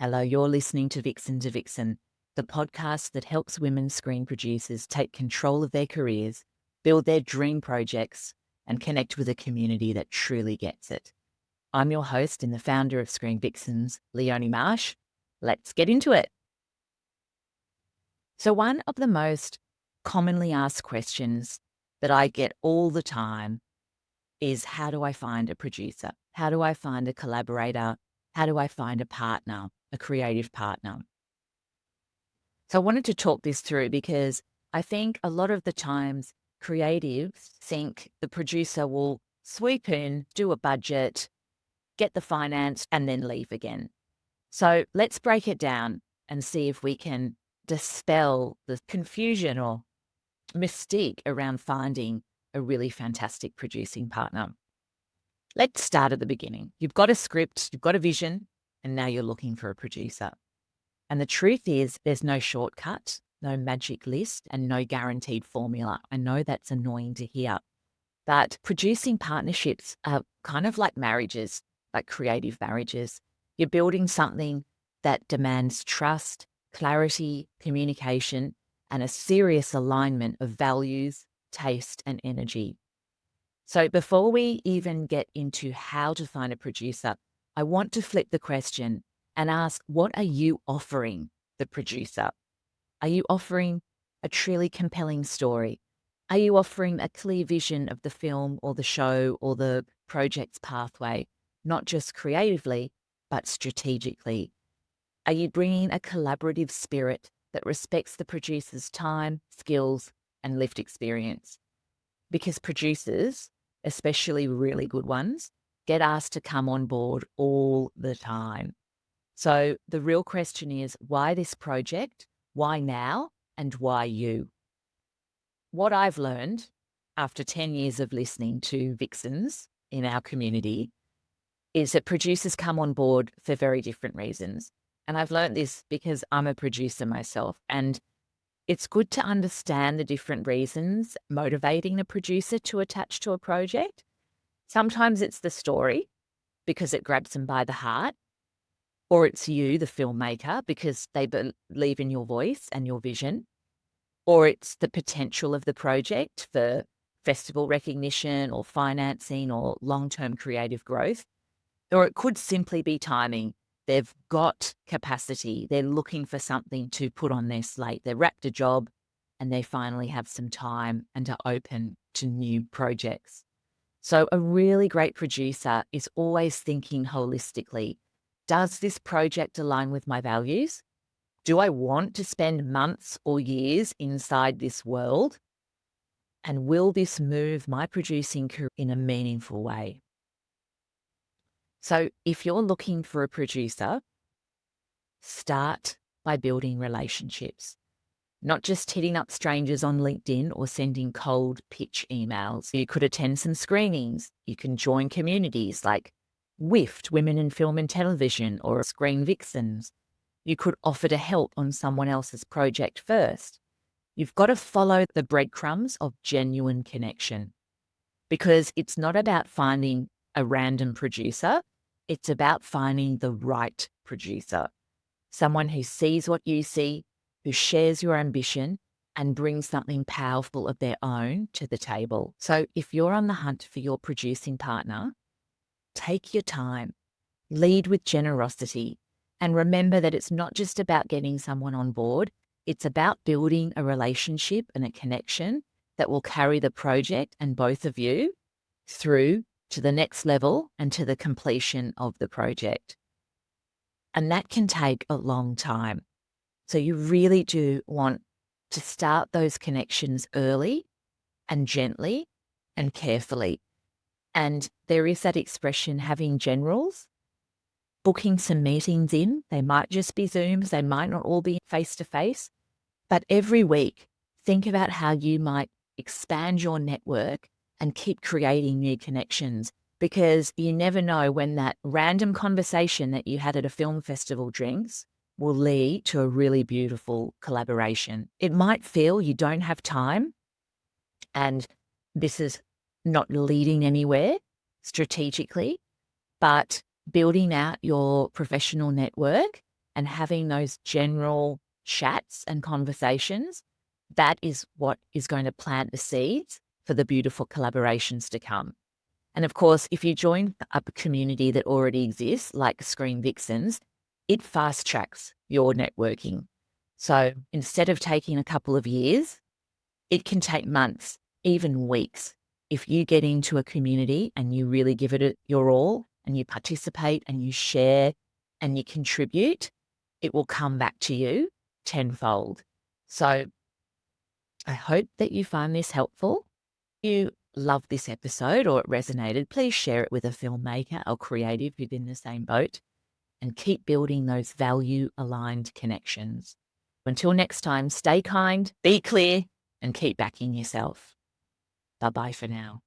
Hello, you're listening to Vixen to Vixen, the podcast that helps women screen producers take control of their careers, build their dream projects, and connect with a community that truly gets it. I'm your host and the founder of Screen Vixens, Leone Marsh. Let's get into it. So one of the most commonly asked questions that I get all the time is, how do I find a producer? How do I find a collaborator? How do I find a partner, a creative partner? So I wanted to talk this through because I think a lot of the times creatives think the producer will sweep in, do a budget, get the finance, and then leave again. So let's break it down and see if we can dispel the confusion or mystique around finding a really fantastic producing partner. Let's start at the beginning. You've got a script, you've got a vision, and now you're looking for a producer. And the truth is, there's no shortcut, no magic list, and no guaranteed formula. I know that's annoying to hear, but producing partnerships are kind of like marriages, like creative marriages. You're building something that demands trust, clarity, communication, and a serious alignment of values, taste, and energy. So before we even get into how to find a producer, I want to flip the question and ask, what are you offering the producer? Are you offering a truly compelling story? Are you offering a clear vision of the film or the show or the project's pathway, not just creatively, but strategically? Are you bringing a collaborative spirit that respects the producer's time, skills, and lived experience? Because producers, especially really good ones, get asked to come on board all the time. So the real question is, why this project? Why now? And why you? What I've learned after 10 years of listening to Vixens in our community is that producers come on board for very different reasons. And I've learned this because I'm a producer myself. And it's good to understand the different reasons motivating a producer to attach to a project. Sometimes it's the story because it grabs them by the heart, or it's you, the filmmaker, because they believe in your voice and your vision, or it's the potential of the project for festival recognition or financing or long-term creative growth, or it could simply be timing. They've got capacity. They're looking for something to put on their slate. They've wrapped a job and they finally have some time and are open to new projects. So a really great producer is always thinking holistically. Does this project align with my values? Do I want to spend months or years inside this world? And will this move my producing career in a meaningful way? So if you're looking for a producer, start by building relationships, not just hitting up strangers on LinkedIn or sending cold pitch emails. You could attend some screenings. You can join communities like WIFT, Women in Film and Television, or Screen Vixens. You could offer to help on someone else's project first. You've got to follow the breadcrumbs of genuine connection, because it's not about finding a random producer. It's about finding the right producer, someone who sees what you see, who shares your ambition and brings something powerful of their own to the table. So if you're on the hunt for your producing partner, take your time, lead with generosity, and remember that it's not just about getting someone on board. It's about building a relationship and a connection that will carry the project and both of you through to the next level and to the completion of the project. And that can take a long time. So you really do want to start those connections early and gently and carefully. And there is that expression, having generals, booking some meetings in. They might just be Zooms. They might not all be face-to-face. But every week, think about how you might expand your network and keep creating new connections, because you never know when that random conversation that you had at a film festival drinks will lead to a really beautiful collaboration. It might feel you don't have time and this is not leading anywhere strategically, but building out your professional network and having those general chats and conversations, that is what is going to plant the seeds for the beautiful collaborations to come. And of course, if you join a community that already exists, like Screen Vixens, it fast tracks your networking. So instead of taking a couple of years, it can take months, even weeks. If you get into a community and you really give it your all and you participate and you share and you contribute, it will come back to you tenfold. So I hope that you find this helpful. If you love this episode or it resonated, please share it with a filmmaker or creative who's in the same boat and keep building those value-aligned connections. Until next time, stay kind, be clear, and keep backing yourself. Bye-bye for now.